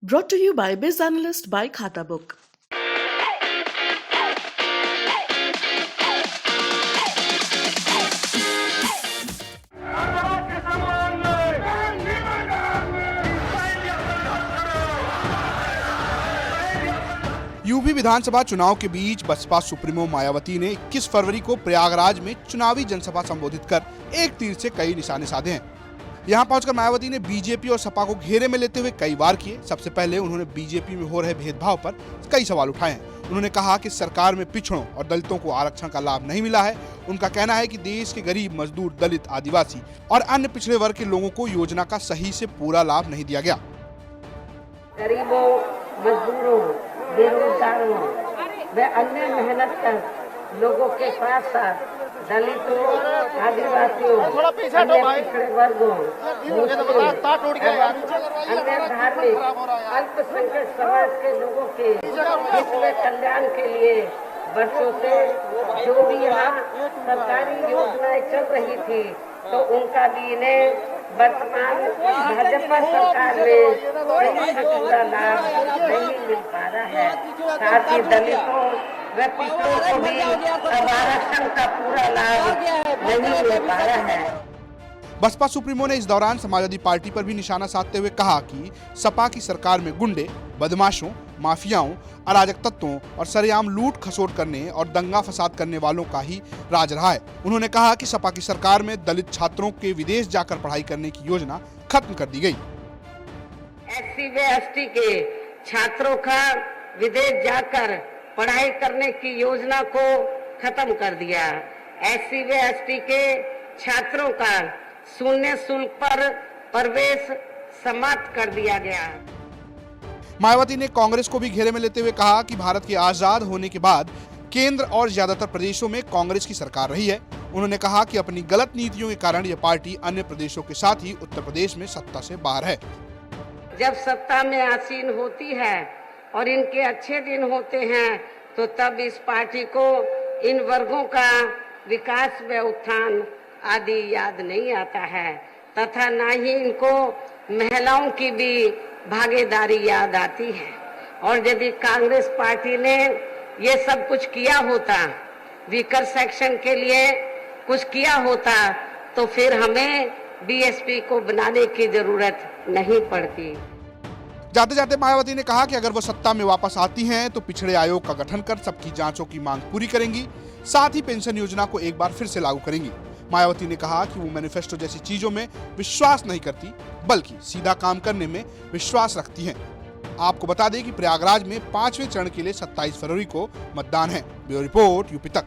Brought to you by Biz Analyst by Khata Book. UP विधानसभा चुनाव के बीच Baspa supremo Mayawati ने 21 फरवरी को प्रयागराज में चुनावी जनसभा संबोधित कर एक तीर से कई निशाने साधे हैं। यहां पहुंचकर मायावती ने बीजेपी और सपा को घेरे में लेते हुए कई वार किए। सबसे पहले उन्होंने बीजेपी में हो रहे भेदभाव पर कई सवाल उठाए हैं। उन्होंने कहा कि सरकार में पिछड़ों और दलितों को आरक्षण का लाभ नहीं मिला है। उनका कहना है कि देश के गरीब, मजदूर, दलित, आदिवासी और अन्य पिछड़े वर्ग के लोगों को योजना का सही से पूरा लाभ नहीं दिया गया। गरीबों, मजदूरों, बेरोजगारों व अन्य मेहनत कर लोगों के साथ साथ दलितों, आदिवासियों, अन्य पिछड़े वर्गों, मुस्लिम अन्य धार्मिक अल्पसंख्यक समाज के लोगों के हित में कल्याण के लिए वर्षों से जो भी यहाँ सरकारी योजनाएं चल रही थी तो उनका भी इन्हें वर्तमान भाजपा सरकार में सही से पूरा लाभ नहीं मिल पा रहा है। साथ ही दलितों व पिछड़ों को भी अब आरक्षण का पूरा लाभ नहीं मिल पा रहा है। बसपा सुप्रीमो ने इस दौरान समाजवादी पार्टी पर भी निशाना साधते हुए कहा कि सपा की सरकार में गुंडे, बदमाशों, माफियाओं, अराजक तत्वों और सरेआम लूट खसोट करने और दंगा फसाद करने वालों का ही राज रहा है। उन्होंने कहा कि सपा की सरकार में दलित छात्रों के विदेश जाकर पढ़ाई करने की योजना खत्म कर दी गई। SC व ST के छात्रों का विदेश जाकर पढ़ाई करने की योजना को खत्म कर दिया। SC व ST के छात्रों का शून्य शुल्क पर प्रवेश समाप्त कर दिया गया। मायावती ने कांग्रेस को भी घेरे में लेते हुए कहा कि भारत के आजाद होने के बाद केंद्र और ज्यादातर प्रदेशों में कांग्रेस की सरकार रही है। उन्होंने कहा कि अपनी गलत नीतियों के कारण यह पार्टी अन्य प्रदेशों के साथ ही उत्तर प्रदेश में सत्ता से बाहर है। जब सत्ता में आसीन होती है और इनके अच्छे दिन होते हैं तो तब इस पार्टी को इन वर्गों का विकास व उत्थान आदि याद नहीं आता है तथा न ही इनको महिलाओं की भी भागीदारी याद आती है। और यदि कांग्रेस पार्टी ने ये सब कुछ किया होता, वीकर सेक्शन के लिए कुछ किया होता तो फिर हमें बीएसपी को बनाने की जरूरत नहीं पड़ती। जाते जाते मायावती ने कहा कि अगर वो सत्ता में वापस आती हैं तो पिछड़े आयोग का गठन कर सबकी जांचों की मांग पूरी करेंगी। साथ ही पेंशन योजना को एक बार फिर से लागू करेंगी। मायावती ने कहा कि वो मैनिफेस्टो जैसी चीजों में विश्वास नहीं करती बल्कि सीधा काम करने में विश्वास रखती हैं। आपको बता दें कि प्रयागराज में 5वें चरण के लिए 27 फरवरी को मतदान है। ब्यूरो रिपोर्ट, यूपी तक।